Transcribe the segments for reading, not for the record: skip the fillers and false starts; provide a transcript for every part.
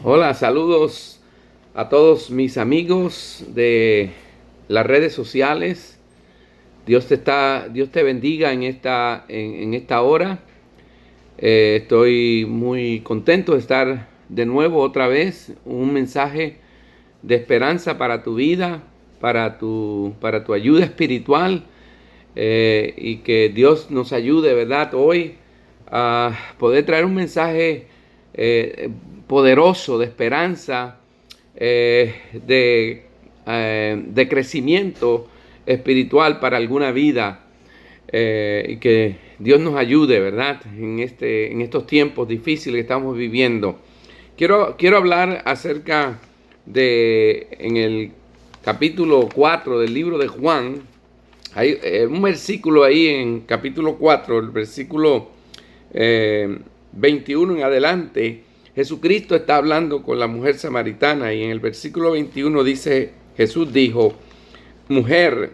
Hola, saludos a todos mis amigos de las redes sociales. Dios te bendiga en esta hora. Estoy muy contento de estar de nuevo otra vez. Un mensaje de esperanza para tu vida, para tu ayuda espiritual, y que Dios nos ayude, ¿verdad? Hoy a poder traer un mensaje eh, poderoso de esperanza, eh, de, de crecimiento espiritual para alguna vida, y que Dios nos ayude, ¿verdad? En estos tiempos difíciles que estamos viviendo. Quiero hablar acerca en el capítulo 4 del libro de Juan. Hay un versículo ahí en capítulo 4, el versículo 21 en adelante. Jesucristo está hablando con la mujer samaritana y en el versículo 21 dice, Jesús dijo: mujer,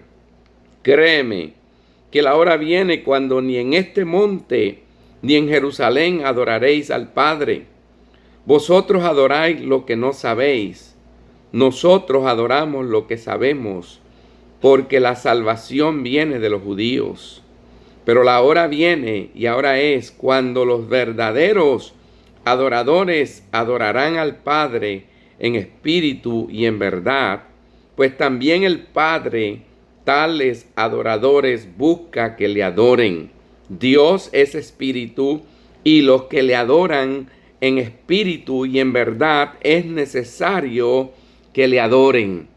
créeme que la hora viene cuando ni en este monte ni en Jerusalén adoraréis al Padre. Vosotros adoráis lo que no sabéis. Nosotros adoramos lo que sabemos, porque la salvación viene de los judíos. Pero la hora viene, y ahora es, cuando los verdaderos adoradores adorarán al Padre en espíritu y en verdad, pues también el Padre tales adoradores busca que le adoren. Dios es espíritu, y los que le adoran en espíritu y en verdad es necesario que le adoren.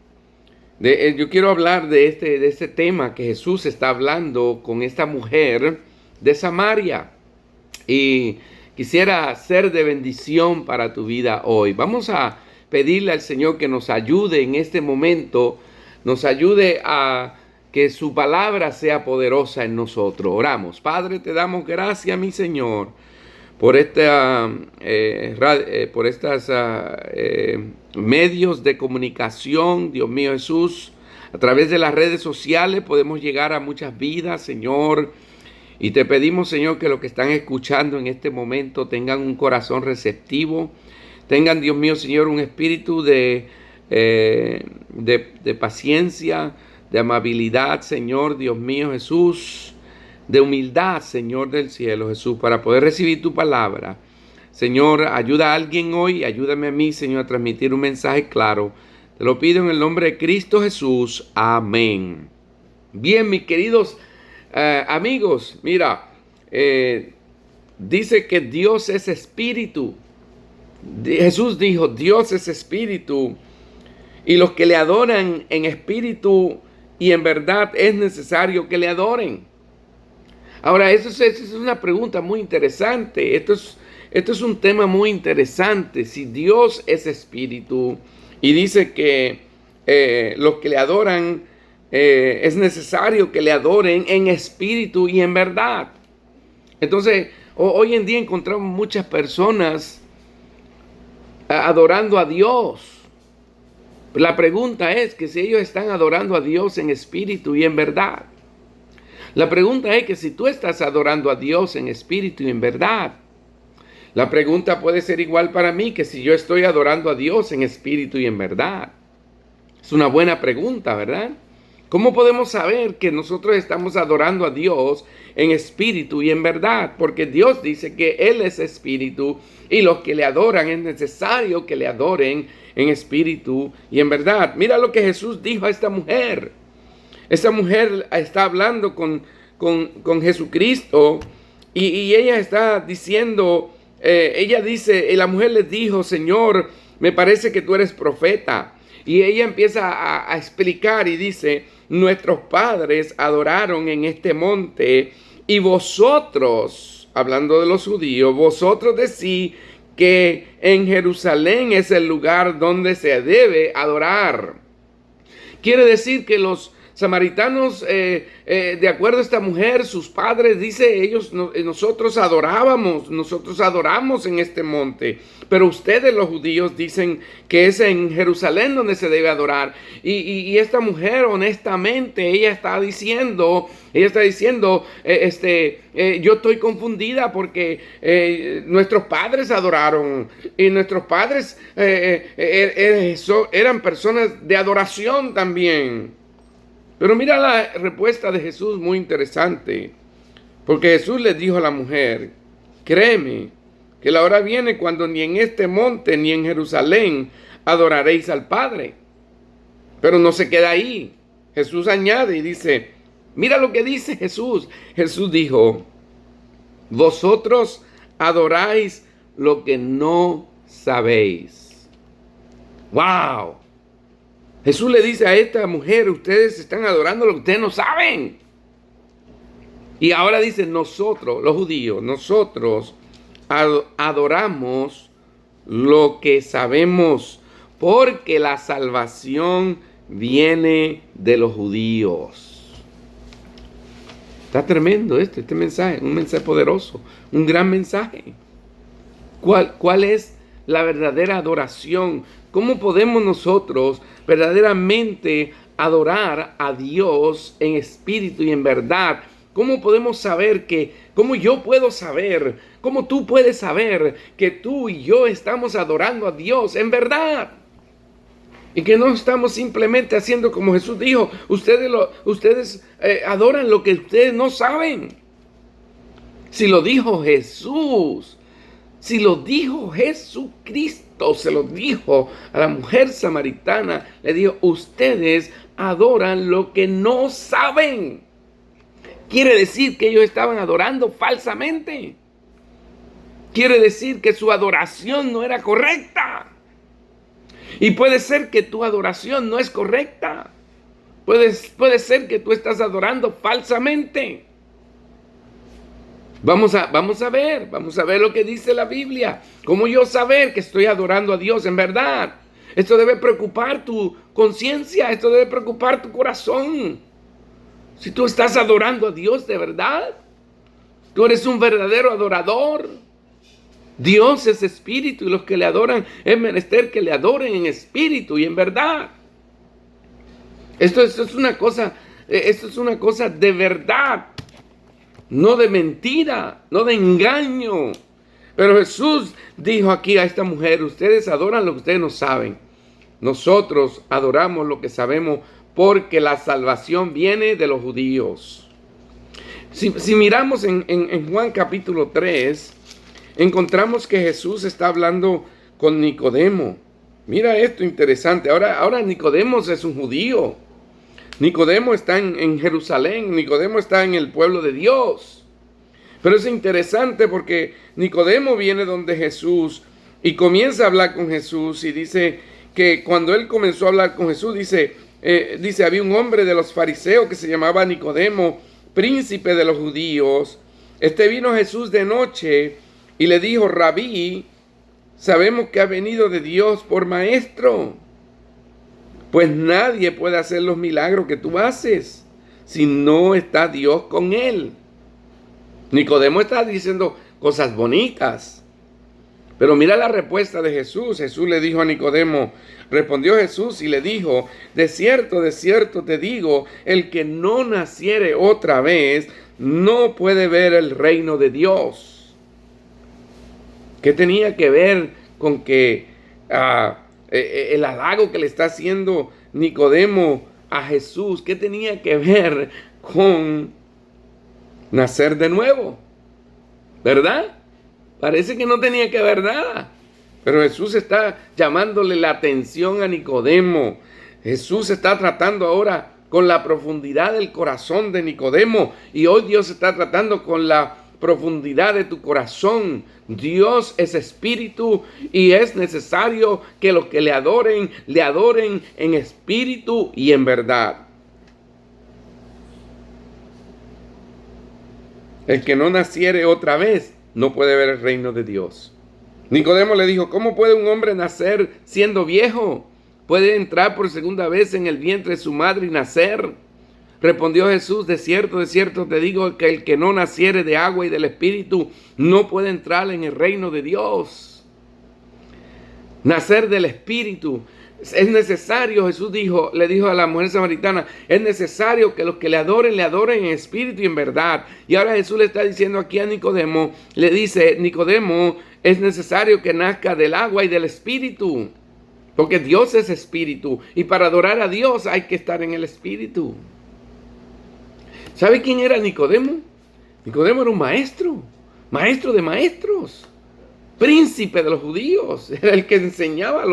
Yo quiero hablar de este tema que Jesús está hablando con esta mujer de Samaria, y quisiera ser de bendición para tu vida hoy. Vamos a pedirle al Señor que nos ayude en este momento, nos ayude a que su palabra sea poderosa en nosotros. Oramos. Padre, te damos gracias, mi Señor, por por estas medios de comunicación. Dios mío Jesús, a través de las redes sociales podemos llegar a muchas vidas, Señor, y te pedimos, Señor, que los que están escuchando en este momento tengan un corazón receptivo, tengan, Dios mío, Señor, un espíritu de paciencia, de amabilidad, Señor, Dios mío Jesús, de humildad, Señor del cielo, Jesús, para poder recibir tu palabra. Señor, ayuda a alguien hoy, ayúdame a mí, Señor, a transmitir un mensaje claro. Te lo pido en el nombre de Cristo Jesús. Amén. Bien, mis queridos amigos, mira, dice que Dios es espíritu. Jesús dijo, Dios es espíritu, y los que le adoran en espíritu y en verdad es necesario que le adoren. Ahora, eso es una pregunta muy interesante. Esto es un tema muy interesante. Si Dios es espíritu y dice que los que le adoran, es necesario que le adoren en espíritu y en verdad. Entonces, hoy en día encontramos muchas personas adorando a Dios. La pregunta es que si ellos están adorando a Dios en espíritu y en verdad. La pregunta es que si tú estás adorando a Dios en espíritu y en verdad. La pregunta puede ser igual para mí, que si yo estoy adorando a Dios en espíritu y en verdad. Es una buena pregunta, ¿verdad? ¿Cómo podemos saber que nosotros estamos adorando a Dios en espíritu y en verdad? Porque Dios dice que Él es espíritu, y los que le adoran es necesario que le adoren en espíritu y en verdad. Mira lo que Jesús dijo a esta mujer. Esta mujer está hablando con Jesucristo, y ella está diciendo, ella dice, y la mujer le dijo: Señor, me parece que tú eres profeta. Y ella empieza a explicar y dice: nuestros padres adoraron en este monte, y vosotros, hablando de los judíos, vosotros decís que en Jerusalén es el lugar donde se debe adorar. Quiere decir que los samaritanos, de acuerdo a esta mujer, sus padres, dice nosotros adoramos en este monte, pero ustedes los judíos dicen que es en Jerusalén donde se debe adorar. Y esta mujer, honestamente, ella está diciendo, yo estoy confundida porque nuestros padres adoraron y nuestros padres eran personas de adoración también. Pero mira la respuesta de Jesús, muy interesante, porque Jesús les dijo a la mujer: créeme que la hora viene cuando ni en este monte ni en Jerusalén adoraréis al Padre. Pero no se queda ahí. Jesús añade y dice, mira lo que dice Jesús. Jesús dijo: vosotros adoráis lo que no sabéis. ¡Wow! Jesús le dice a esta mujer: ustedes están adorando lo que ustedes no saben. Y ahora dice: nosotros, los judíos, nosotros adoramos lo que sabemos, porque la salvación viene de los judíos. Está tremendo este mensaje, un mensaje poderoso, un gran mensaje. ¿Cuál es la verdadera adoración? ¿Cómo podemos nosotros verdaderamente adorar a Dios en espíritu y en verdad? ¿Cómo podemos saber cómo yo puedo saber, cómo tú puedes saber que tú y yo estamos adorando a Dios en verdad? Y que no estamos simplemente haciendo como Jesús dijo, ustedes adoran lo que ustedes no saben. Si lo dijo Jesús, si lo dijo Jesucristo, se lo dijo a la mujer samaritana, le dijo: ustedes adoran lo que no saben. Quiere decir que ellos estaban adorando falsamente. Quiere decir que su adoración no era correcta. Y puede ser que tu adoración no es correcta. Puede ser que tú estás adorando falsamente. Vamos a ver lo que dice la Biblia. ¿Cómo yo saber que estoy adorando a Dios en verdad? Esto debe preocupar tu conciencia, esto debe preocupar tu corazón. Si tú estás adorando a Dios de verdad, tú eres un verdadero adorador. Dios es espíritu y los que le adoran es menester que le adoren en espíritu y en verdad. Esto es una cosa de verdad. No de mentira, no de engaño. Pero Jesús dijo aquí a esta mujer: ustedes adoran lo que ustedes no saben. Nosotros adoramos lo que sabemos, porque la salvación viene de los judíos. Si miramos en Juan capítulo 3, encontramos que Jesús está hablando con Nicodemo. Mira esto interesante. Ahora Nicodemo es un judío. Nicodemo está en Jerusalén, Nicodemo está en el pueblo de Dios. Pero es interesante porque Nicodemo viene donde Jesús y comienza a hablar con Jesús, y dice que cuando él comenzó a hablar con Jesús, dice, había un hombre de los fariseos que se llamaba Nicodemo, príncipe de los judíos. Vino a Jesús de noche y le dijo: Rabí, sabemos que ha venido de Dios por maestro. Pues nadie puede hacer los milagros que tú haces si no está Dios con él. Nicodemo está diciendo cosas bonitas. Pero mira la respuesta de Jesús. Jesús le dijo a Nicodemo, respondió Jesús y le dijo: de cierto te digo, el que no naciere otra vez no puede ver el reino de Dios. ¿Qué tenía que ver con que el halago que le está haciendo Nicodemo a Jesús? ¿Qué tenía que ver con nacer de nuevo? ¿Verdad? Parece que no tenía que ver nada. Pero Jesús está llamándole la atención a Nicodemo. Jesús está tratando ahora con la profundidad del corazón de Nicodemo. Y hoy Dios está tratando con la profundidad de tu corazón. Dios es espíritu y es necesario que los que le adoren en espíritu y en verdad. El que no naciere otra vez no puede ver el reino de Dios. Nicodemo le dijo: ¿cómo puede un hombre nacer siendo viejo? ¿Puede entrar por segunda vez en el vientre de su madre y nacer? Respondió Jesús, de cierto te digo que el que no naciere de agua y del Espíritu no puede entrar en el reino de Dios. Nacer del Espíritu. Es necesario, Jesús le dijo a la mujer samaritana, es necesario que los que le adoren en espíritu y en verdad. Y ahora Jesús le está diciendo aquí a Nicodemo, le dice, Nicodemo, es necesario que nazca del agua y del Espíritu. Porque Dios es Espíritu y para adorar a Dios hay que estar en el Espíritu. ¿Sabe quién era Nicodemo? Nicodemo era un maestro de maestros, príncipe de los judíos, era el que enseñaba a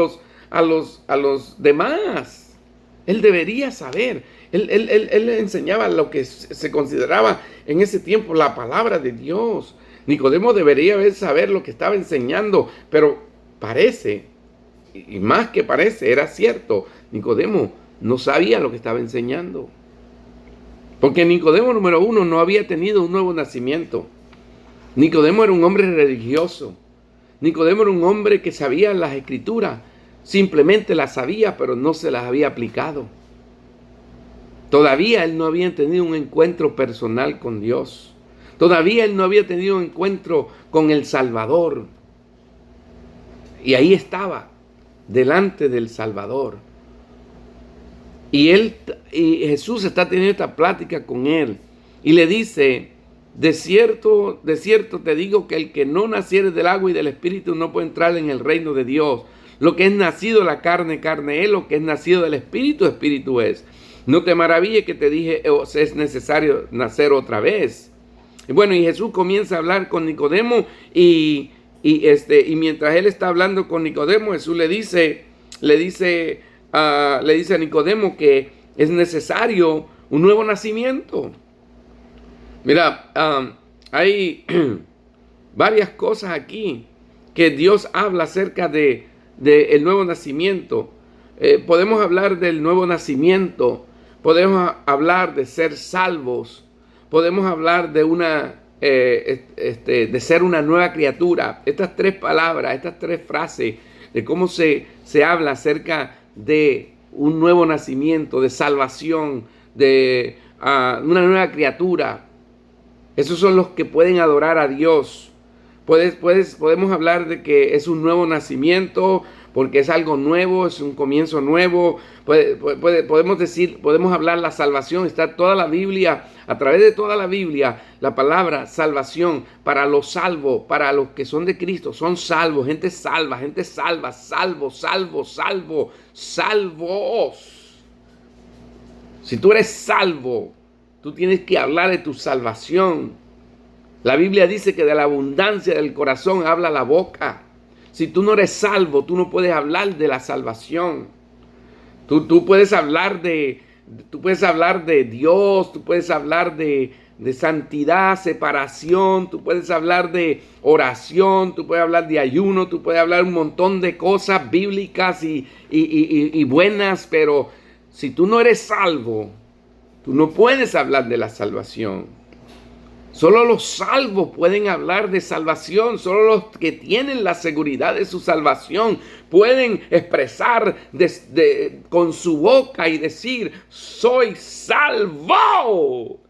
los demás. Él debería saber. Él enseñaba lo que se consideraba en ese tiempo la palabra de Dios. Nicodemo debería saber lo que estaba enseñando, pero parece, y más que parece, era cierto, Nicodemo no sabía lo que estaba enseñando. Porque Nicodemo, número uno, no había tenido un nuevo nacimiento. Nicodemo era un hombre religioso. Nicodemo era un hombre que sabía las escrituras. Simplemente las sabía, pero no se las había aplicado. Todavía él no había tenido un encuentro personal con Dios. Todavía él no había tenido un encuentro con el Salvador. Y ahí estaba, delante del Salvador. Y Jesús está teniendo esta plática con él. Y le dice, de cierto te digo que el que no naciere del agua y del Espíritu no puede entrar en el reino de Dios. Lo que es nacido de la carne, carne es. Lo que es nacido del Espíritu, Espíritu es. No te maravilles que te dije, es necesario nacer otra vez. Y bueno, y Jesús comienza a hablar con Nicodemo. Y mientras él está hablando con Nicodemo, Jesús le dice a Nicodemo que es necesario un nuevo nacimiento. Mira, hay varias cosas aquí que Dios habla acerca de el nuevo nacimiento. Podemos hablar del nuevo nacimiento, podemos hablar de ser salvos, podemos hablar de de ser una nueva criatura. Estas tres palabras, estas tres frases de cómo se habla acerca de un nuevo nacimiento, de salvación, de una nueva criatura. Esos son los que pueden adorar a Dios. Podemos hablar de que es un nuevo nacimiento porque es algo nuevo, es un comienzo nuevo. Podemos hablar la salvación. Está toda la Biblia, a través de toda la Biblia, la palabra salvación para los salvos, para los que son de Cristo, son salvos, gente salva, salvos. Si tú eres salvo, tú tienes que hablar de tu salvación. La Biblia dice que de la abundancia del corazón habla la boca. Si tú no eres salvo, tú no puedes hablar de la salvación. Tú puedes hablar de Dios, tú puedes hablar de santidad, separación, tú puedes hablar de oración, tú puedes hablar de ayuno, tú puedes hablar un montón de cosas bíblicas y buenas, pero si tú no eres salvo, tú no puedes hablar de la salvación. Solo los salvos pueden hablar de salvación. Solo los que tienen la seguridad de su salvación pueden expresar con su boca y decir, soy salvo.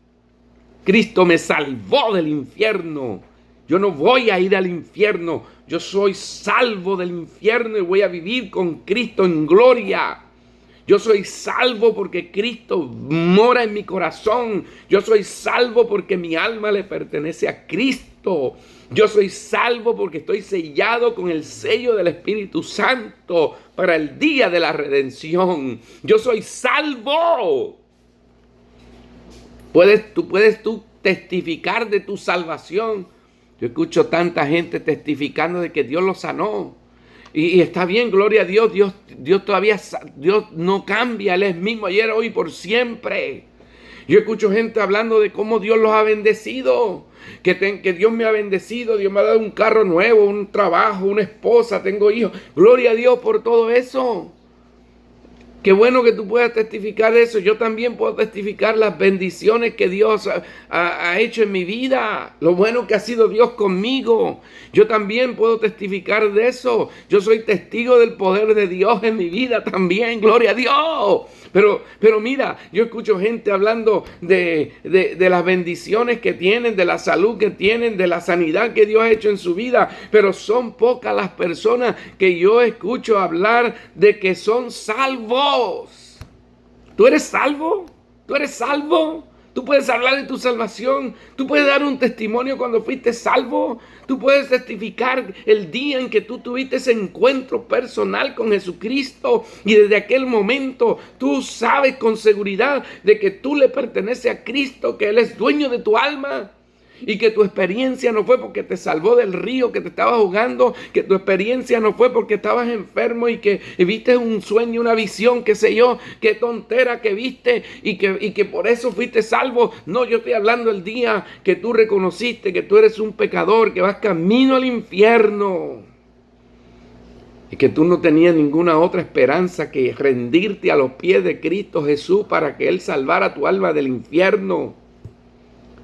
Cristo me salvó del infierno. Yo no voy a ir al infierno. Yo soy salvo del infierno y voy a vivir con Cristo en gloria. Yo soy salvo porque Cristo mora en mi corazón. Yo soy salvo porque mi alma le pertenece a Cristo. Yo soy salvo porque estoy sellado con el sello del Espíritu Santo para el día de la redención. Yo soy salvo. Tú puedes testificar de tu salvación. Yo escucho tanta gente testificando de que Dios los sanó. Y está bien, gloria a Dios. Dios no cambia. Él es mismo ayer, hoy, por siempre. Yo escucho gente hablando de cómo Dios los ha bendecido. Que Dios me ha bendecido. Dios me ha dado un carro nuevo, un trabajo, una esposa, tengo hijos. Gloria a Dios por todo eso. Qué bueno que tú puedas testificar eso. Yo también puedo testificar las bendiciones que Dios ha hecho en mi vida. Lo bueno que ha sido Dios conmigo. Yo también puedo testificar de eso. Yo soy testigo del poder de Dios en mi vida también. Gloria a Dios. Pero mira, yo escucho gente hablando de las bendiciones que tienen, de la salud que tienen, de la sanidad que Dios ha hecho en su vida. Pero son pocas las personas que yo escucho hablar de que son salvos. ¿Tú eres salvo? ¿Tú eres salvo? Tú puedes hablar de tu salvación. Tú puedes dar un testimonio cuando fuiste salvo. Tú puedes testificar el día en que tú tuviste ese encuentro personal con Jesucristo. Y desde aquel momento tú sabes con seguridad de que tú le perteneces a Cristo, que Él es dueño de tu alma. Y que tu experiencia no fue porque te salvó del río que te estaba ahogando, que tu experiencia no fue porque estabas enfermo y que viste un sueño, una visión, qué sé yo, qué tontera que viste y que por eso fuiste salvo. No, yo estoy hablando el día que tú reconociste que tú eres un pecador, que vas camino al infierno y que tú no tenías ninguna otra esperanza que rendirte a los pies de Cristo Jesús para que Él salvara tu alma del infierno.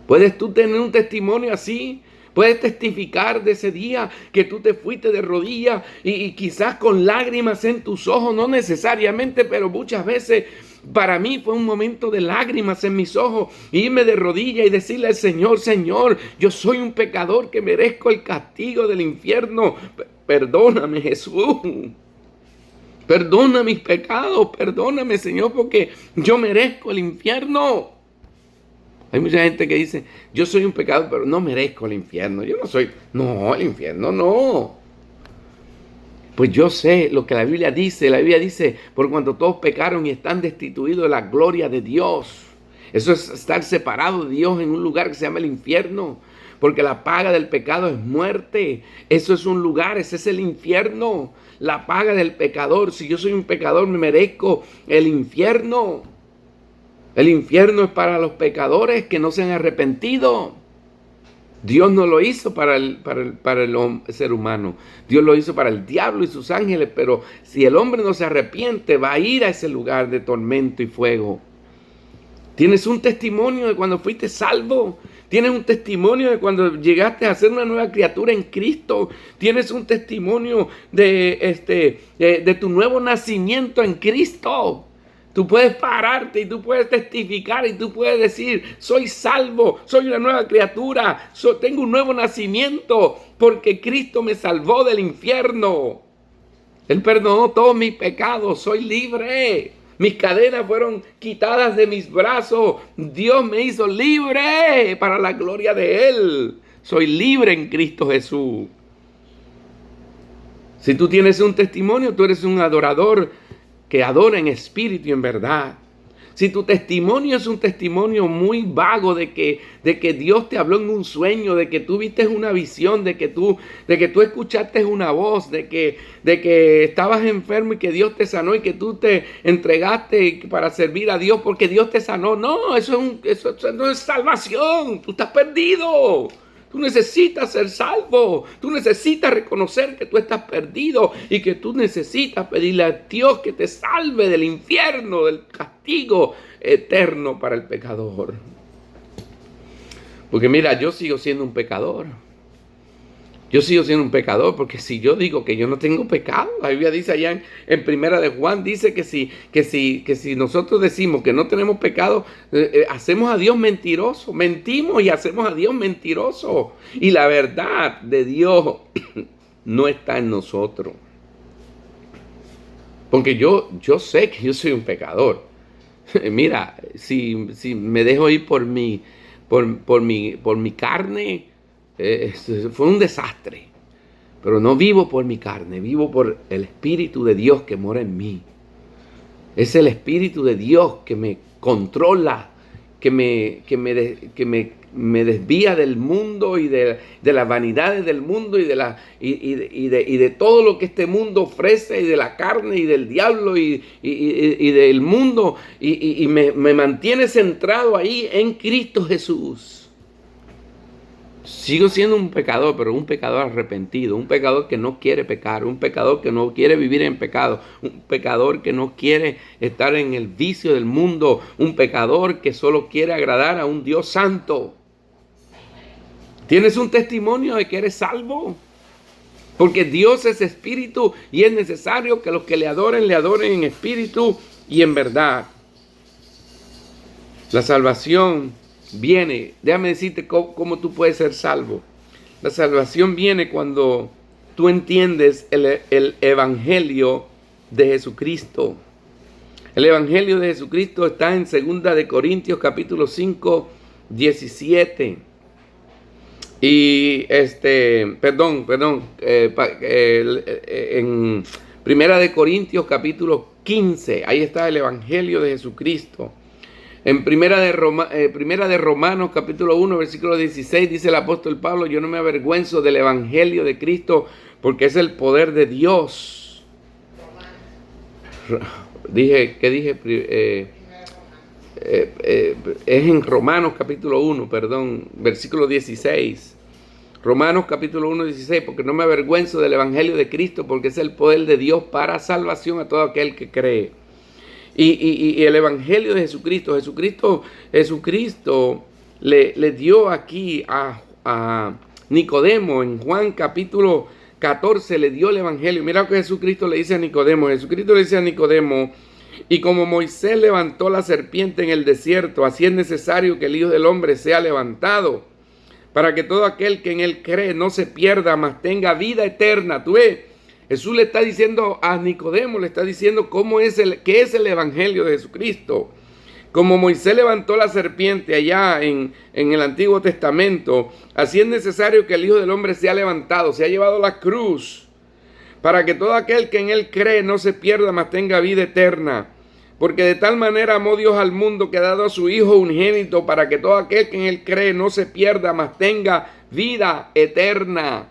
¿Puedes tú tener un testimonio así? ¿Puedes testificar de ese día que tú te fuiste de rodillas y quizás con lágrimas en tus ojos? No necesariamente, pero muchas veces para mí fue un momento de lágrimas en mis ojos. Irme de rodillas y decirle al Señor: Señor, yo soy un pecador que merezco el castigo del infierno. Perdóname, Jesús. Perdona mis pecados. Perdóname, Señor, porque yo merezco el infierno. Hay mucha gente que dice: yo soy un pecador, pero no merezco el infierno. Yo no soy... No, el infierno no. Pues yo sé lo que la Biblia dice. La Biblia dice: por cuanto todos pecaron y están destituidos de la gloria de Dios. Eso es estar separado de Dios en un lugar que se llama el infierno. Porque la paga del pecado es muerte. Eso es un lugar, ese es el infierno. La paga del pecador. Si yo soy un pecador, me merezco el infierno. El infierno es para los pecadores que no se han arrepentido. Dios no lo hizo para el ser humano. Dios lo hizo para el diablo y sus ángeles. Pero si el hombre no se arrepiente, va a ir a ese lugar de tormento y fuego. Tienes un testimonio de cuando fuiste salvo. Tienes un testimonio de cuando llegaste a ser una nueva criatura en Cristo. Tienes un testimonio de tu nuevo nacimiento en Cristo. Tú puedes pararte y tú puedes testificar y tú puedes decir: soy salvo, soy una nueva criatura, tengo un nuevo nacimiento porque Cristo me salvó del infierno. Él perdonó todos mis pecados, soy libre. Mis cadenas fueron quitadas de mis brazos. Dios me hizo libre para la gloria de Él. Soy libre en Cristo Jesús. Si tú tienes un testimonio, tú eres un adorador que adora en espíritu y en verdad. Si tu testimonio es un testimonio muy vago de que Dios te habló en un sueño, de que tú viste una visión, de que tú escuchaste una voz, de que estabas enfermo y que Dios te sanó y que tú te entregaste para servir a Dios porque Dios te sanó. No, eso no es salvación. Tú estás perdido. Tú necesitas ser salvo. Tú necesitas reconocer que tú estás perdido y que tú necesitas pedirle a Dios que te salve del infierno, del castigo eterno para el pecador. Porque mira, yo sigo siendo un pecador. Yo sigo siendo un pecador porque si yo digo que yo no tengo pecado, la Biblia dice allá en Primera de Juan, dice que si nosotros decimos que no tenemos pecado, hacemos a Dios mentiroso, mentimos y hacemos a Dios mentiroso. Y la verdad de Dios no está en nosotros. Porque yo sé que yo soy un pecador. Mira, si me dejo ir por mi carne, fue un desastre. Pero no vivo por mi carne, vivo por el Espíritu de Dios que mora en mí. Es el Espíritu de Dios que me controla, que me desvía del mundo y de las vanidades del mundo y de todo lo que este mundo ofrece, y de la carne y del diablo y del mundo, y me mantiene centrado ahí en Cristo Jesús. Sigo siendo un pecador, pero un pecador arrepentido, un pecador que no quiere pecar, un pecador que no quiere vivir en pecado, un pecador que no quiere estar en el vicio del mundo, un pecador que solo quiere agradar a un Dios santo. ¿Tienes un testimonio de que eres salvo? Porque Dios es espíritu y es necesario que los que le adoren en espíritu y en verdad. La salvación viene, déjame decirte cómo tú puedes ser salvo. La salvación viene cuando tú entiendes el evangelio de Jesucristo. El evangelio de Jesucristo está en 2 de Corintios capítulo 5, 17. Y en 1 de Corintios capítulo 15, ahí está el evangelio de Jesucristo. En primera de Romanos capítulo 1 versículo 16 dice el apóstol Pablo: yo no me avergüenzo del evangelio de Cristo porque es el poder de Dios. Es en Romanos capítulo 1, versículo 16. Romanos capítulo 1, 16, porque no me avergüenzo del evangelio de Cristo porque es el poder de Dios para salvación a todo aquel que cree. Y el evangelio de Jesucristo, Jesucristo le dio aquí a Nicodemo en Juan capítulo 14, le dio el evangelio. Mira lo que Jesucristo le dice a Nicodemo. Jesucristo le dice a Nicodemo: y como Moisés levantó la serpiente en el desierto, así es necesario que el Hijo del Hombre sea levantado, para que todo aquel que en él cree no se pierda, mas tenga vida eterna. Tú ves, Jesús le está diciendo a Nicodemo, le está diciendo qué es el evangelio de Jesucristo. Como Moisés levantó la serpiente allá en el Antiguo Testamento, así es necesario que el Hijo del Hombre sea levantado, se ha llevado la cruz, para que todo aquel que en él cree no se pierda, mas tenga vida eterna. Porque de tal manera amó Dios al mundo que ha dado a su Hijo unigénito, para que todo aquel que en él cree no se pierda, mas tenga vida eterna.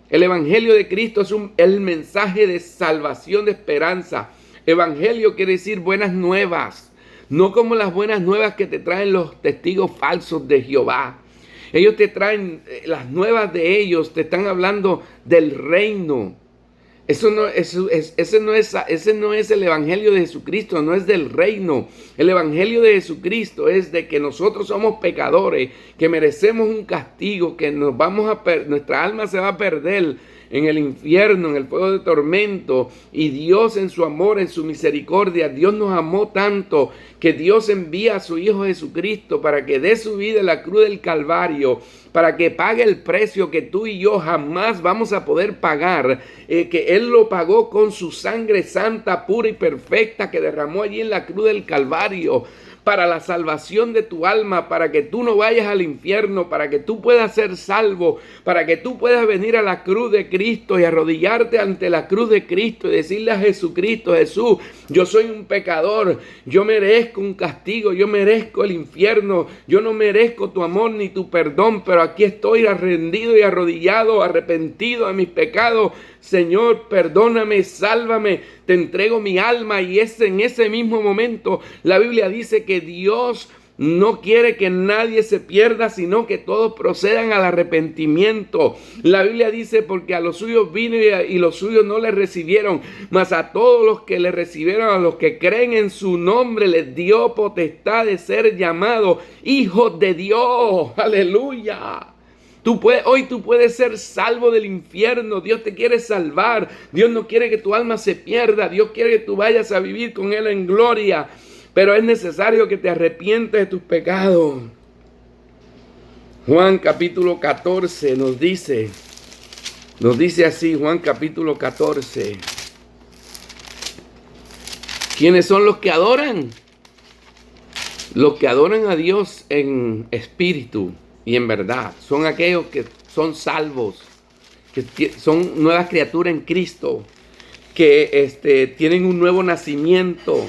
El evangelio de Cristo es el mensaje de salvación, de esperanza. Evangelio quiere decir buenas nuevas, no como las buenas nuevas que te traen los testigos falsos de Jehová. Ellos te traen las nuevas de ellos, te están hablando del reino. Ese no es el evangelio de Jesucristo, no es del reino. El evangelio de Jesucristo es de que nosotros somos pecadores, que merecemos un castigo, que nuestra alma se va a perder en el infierno, en el fuego de tormento. Y Dios en su amor, en su misericordia, Dios nos amó tanto que Dios envía a su Hijo Jesucristo para que dé su vida en la cruz del Calvario, para que pague el precio que tú y yo jamás vamos a poder pagar, que Él lo pagó con su sangre santa, pura y perfecta que derramó allí en la cruz del Calvario, para la salvación de tu alma, para que tú no vayas al infierno, para que tú puedas ser salvo, para que tú puedas venir a la cruz de Cristo y arrodillarte ante la cruz de Cristo y decirle a Jesucristo: Jesús, yo soy un pecador, yo merezco un castigo, yo merezco el infierno, yo no merezco tu amor ni tu perdón, pero aquí estoy rendido y arrodillado, arrepentido de mis pecados. Señor, perdóname, sálvame, te entrego mi alma. Y en ese mismo momento la Biblia dice que Dios no quiere que nadie se pierda, sino que todos procedan al arrepentimiento. La Biblia dice: porque a los suyos vino y los suyos no le recibieron, mas a todos los que le recibieron, a los que creen en su nombre, les dio potestad de ser llamados hijos de Dios. Aleluya. Hoy tú puedes ser salvo del infierno. Dios te quiere salvar. Dios no quiere que tu alma se pierda. Dios quiere que tú vayas a vivir con Él en gloria. Pero es necesario que te arrepientes de tus pecados. Juan capítulo 14 nos dice así, Juan capítulo 14. ¿Quiénes son los que adoran? Los que adoran a Dios en espíritu y en verdad son aquellos que son salvos, que son nuevas criaturas en Cristo, que tienen un nuevo nacimiento.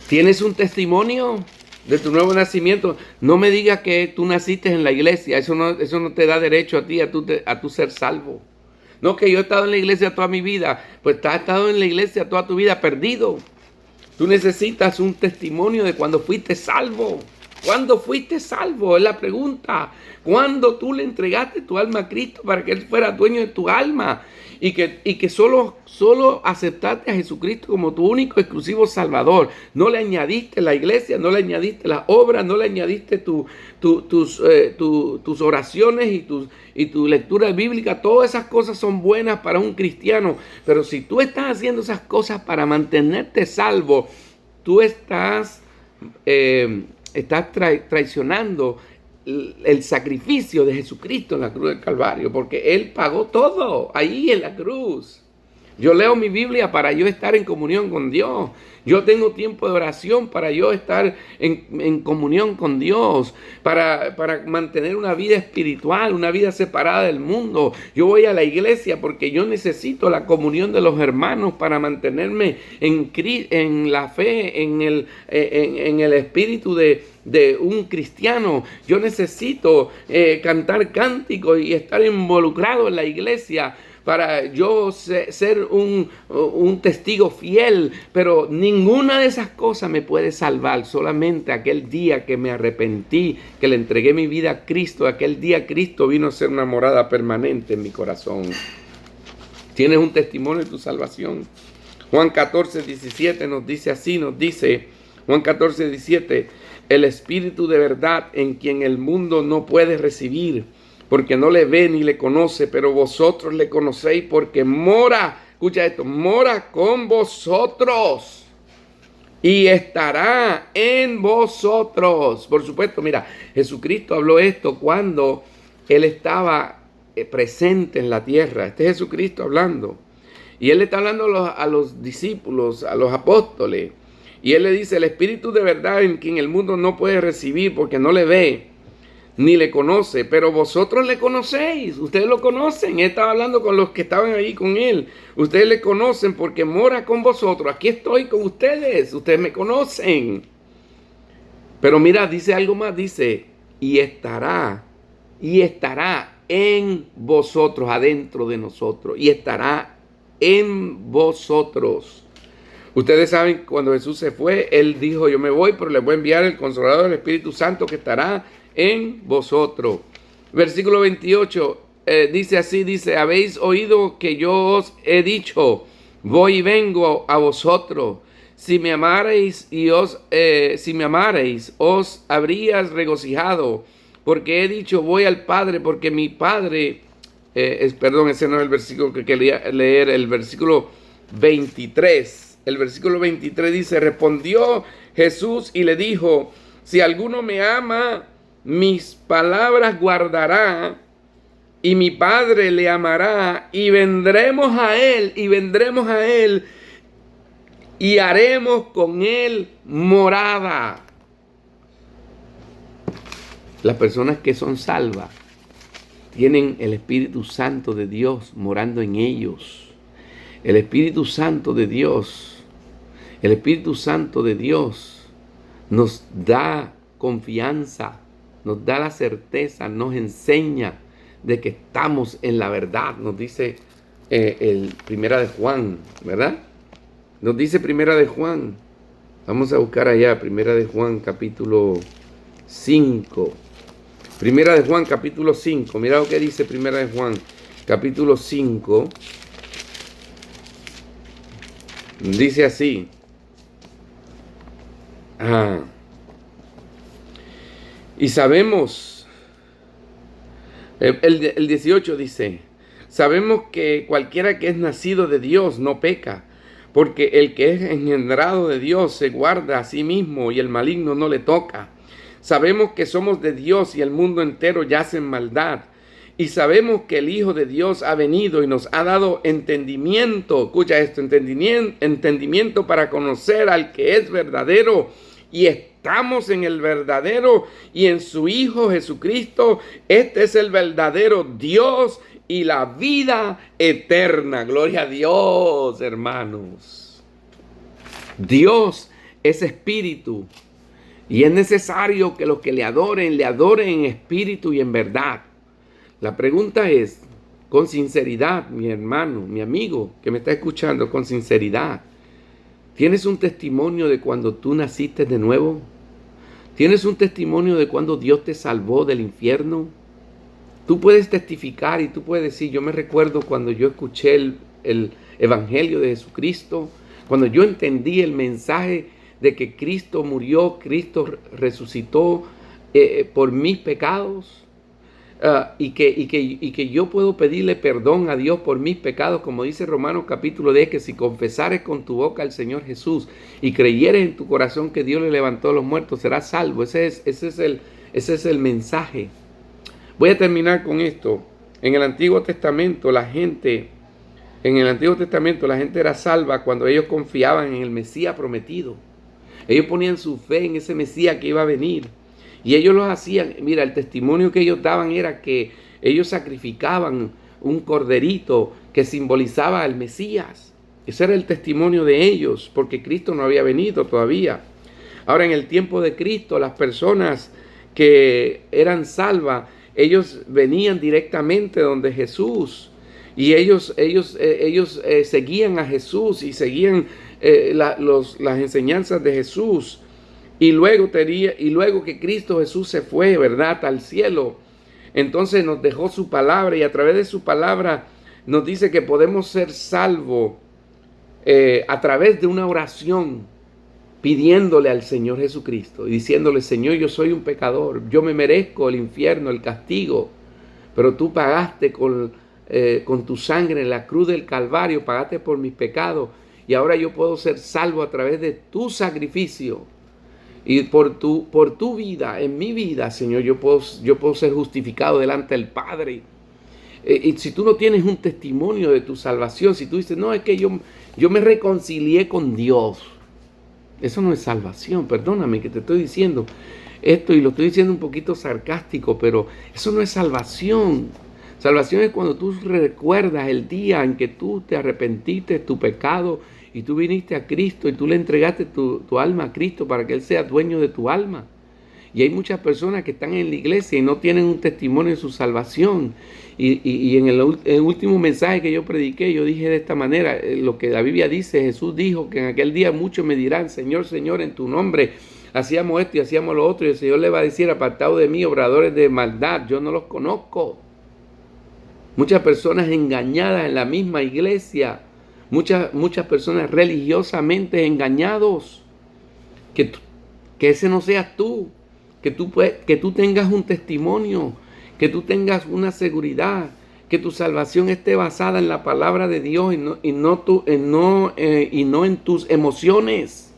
¿Tienes un testimonio de tu nuevo nacimiento? No me digas que tú naciste en la iglesia. Eso no te da derecho a ti a tu ser salvo. No, que yo he estado en la iglesia toda mi vida. Pues tú has estado en la iglesia toda tu vida perdido. Tú necesitas un testimonio de cuando fuiste salvo. ¿Cuándo fuiste salvo? Es la pregunta. ¿Cuándo tú le entregaste tu alma a Cristo para que Él fuera dueño de tu alma? Y que solo aceptaste a Jesucristo como tu único exclusivo Salvador. No le añadiste la iglesia, no le añadiste las obras, no le añadiste tus oraciones y tu lectura bíblica. Todas esas cosas son buenas para un cristiano. Pero si tú estás haciendo esas cosas para mantenerte salvo, tú estás traicionando el sacrificio de Jesucristo en la cruz del Calvario, porque Él pagó todo ahí en la cruz. Yo leo mi Biblia para yo estar en comunión con Dios. Yo tengo tiempo de oración para yo estar en comunión con Dios, para mantener una vida espiritual, una vida separada del mundo. Yo voy a la iglesia porque yo necesito la comunión de los hermanos para mantenerme en la fe, en el espíritu de un cristiano. Yo necesito cantar cánticos y estar involucrado en la iglesia para yo ser un testigo fiel, pero ninguna de esas cosas me puede salvar. Solamente aquel día que me arrepentí, que le entregué mi vida a Cristo, aquel día Cristo vino a ser una morada permanente en mi corazón. Tienes un testimonio de tu salvación. Juan 14:17 nos dice así, Juan 14:17, el Espíritu de verdad en quien el mundo no puede recibir, porque no le ve ni le conoce, pero vosotros le conocéis porque mora, escucha esto, mora con vosotros y estará en vosotros. Por supuesto, mira, Jesucristo habló esto cuando Él estaba presente en la tierra. Este es Jesucristo hablando. Y Él le está hablando a los discípulos, a los apóstoles. Y Él le dice, el Espíritu de verdad en quien el mundo no puede recibir porque no le ve ni le conoce, pero vosotros le conocéis, ustedes lo conocen. Él estaba hablando con los que estaban ahí con Él. Ustedes le conocen porque mora con vosotros. Aquí estoy con ustedes, ustedes me conocen. Pero mira, dice algo más, dice, y estará en vosotros, adentro de nosotros, y estará en vosotros. Ustedes saben, cuando Jesús se fue, Él dijo, yo me voy, pero les voy a enviar el Consolador, el Espíritu Santo, que estará en vosotros. Versículo 28 dice así, habéis oído que yo os he dicho, voy y vengo a vosotros. Si me amarais os habrías regocijado, porque he dicho, voy al Padre, porque mi Padre, perdón, ese no es el versículo que quería leer, el versículo 23. El versículo 23 dice, respondió Jesús y le dijo, si alguno me ama, mis palabras guardará, y mi Padre le amará, y vendremos a él, y haremos con él morada. Las personas que son salvas tienen el Espíritu Santo de Dios morando en ellos. El Espíritu Santo de Dios nos da confianza, nos da la certeza, nos enseña de que estamos en la verdad. Nos dice el Primera de Juan, ¿verdad? Nos dice Primera de Juan. Vamos a buscar allá, Primera de Juan, capítulo 5. Primera de Juan, capítulo 5. Mira lo que dice Primera de Juan, capítulo 5. Dice así. Y sabemos, el 18 dice, sabemos que cualquiera que es nacido de Dios no peca, porque el que es engendrado de Dios se guarda a sí mismo y el maligno no le toca. Sabemos que somos de Dios y el mundo entero yace en maldad. Y sabemos que el Hijo de Dios ha venido y nos ha dado entendimiento, escucha esto, entendimiento para conocer al que es verdadero, y estamos en el verdadero y en su Hijo Jesucristo. Este es el verdadero Dios y la vida eterna. Gloria a Dios, hermanos. Dios es espíritu y es necesario que los que le adoren en espíritu y en verdad. La pregunta es, con sinceridad, mi hermano, mi amigo que me está escuchando, con sinceridad, ¿tienes un testimonio de cuando tú naciste de nuevo? ¿Tienes un testimonio de cuando Dios te salvó del infierno? Tú puedes testificar y tú puedes decir, yo me recuerdo cuando yo escuché el Evangelio de Jesucristo, cuando yo entendí el mensaje de que Cristo murió, Cristo resucitó por mis pecados. Y que yo puedo pedirle perdón a Dios por mis pecados, como dice Romanos capítulo 10, que si confesares con tu boca al Señor Jesús y creyeres en tu corazón que Dios le levantó a los muertos, serás salvo. Ese es el mensaje. Voy a terminar con esto. En el Antiguo Testamento la gente era salva cuando ellos confiaban en el Mesías prometido. Ellos ponían su fe en ese Mesías que iba a venir. Y ellos lo hacían, mira, el testimonio que ellos daban era que ellos sacrificaban un corderito que simbolizaba al Mesías. Ese era el testimonio de ellos, porque Cristo no había venido todavía. Ahora, en el tiempo de Cristo, las personas que eran salvas, ellos venían directamente donde Jesús. Y ellos seguían a Jesús y seguían las enseñanzas de Jesús. Y luego que Cristo Jesús se fue, ¿verdad?, al cielo, entonces nos dejó su palabra, y a través de su palabra nos dice que podemos ser salvos a través de una oración, pidiéndole al Señor Jesucristo y diciéndole: Señor, yo soy un pecador, yo me merezco el infierno, el castigo, pero tú pagaste con tu sangre en la cruz del Calvario, pagaste por mis pecados, y ahora yo puedo ser salvo a través de tu sacrificio. Y por tu vida, en mi vida, Señor, yo puedo ser justificado delante del Padre. Y si tú no tienes un testimonio de tu salvación, si tú dices, no, es que yo me reconcilié con Dios, eso no es salvación. Perdóname que te estoy diciendo esto, y lo estoy diciendo un poquito sarcástico, pero eso no es salvación. Salvación es cuando tú recuerdas el día en que tú te arrepentiste de tu pecado y tú viniste a Cristo y tú le entregaste tu alma a Cristo para que Él sea dueño de tu alma. Y hay muchas personas que están en la iglesia y no tienen un testimonio de su salvación. Y en el último mensaje que yo prediqué, yo dije de esta manera, lo que la Biblia dice: Jesús dijo que en aquel día muchos me dirán, Señor, Señor, en tu nombre hacíamos esto y hacíamos lo otro. Y el Señor le va a decir: apartados de mí, obradores de maldad, yo no los conozco. Muchas personas engañadas en la misma iglesia. Muchas personas religiosamente engañados. Que ese no seas tú. Que tú tengas un testimonio. Que tú tengas una seguridad. Que tu salvación esté basada en la palabra de Dios y no en tus emociones.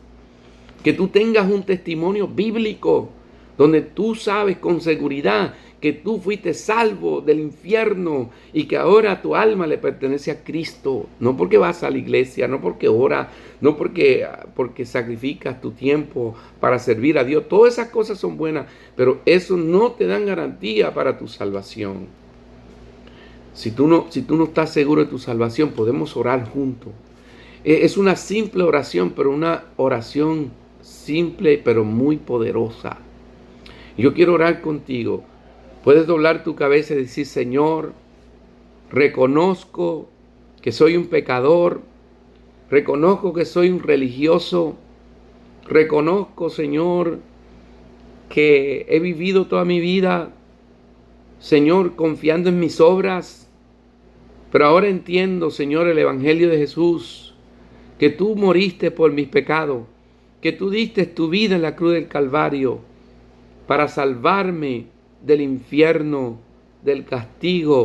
Que tú tengas un testimonio bíblico donde tú sabes con seguridad que tú fuiste salvo del infierno y que ahora tu alma le pertenece a Cristo. No porque vas a la iglesia, no porque oras, no porque sacrificas tu tiempo para servir a Dios. Todas esas cosas son buenas, pero eso no te dan garantía para tu salvación. Si tú no estás seguro de tu salvación, podemos orar juntos. Es una simple oración, pero una oración simple pero muy poderosa. Yo quiero orar contigo. Puedes doblar tu cabeza y decir: Señor, reconozco que soy un pecador, reconozco que soy un religioso, reconozco, Señor, que he vivido toda mi vida, Señor, confiando en mis obras, pero ahora entiendo, Señor, el Evangelio de Jesús, que tú moriste por mis pecados, que tú diste tu vida en la cruz del Calvario para salvarme del infierno, del castigo,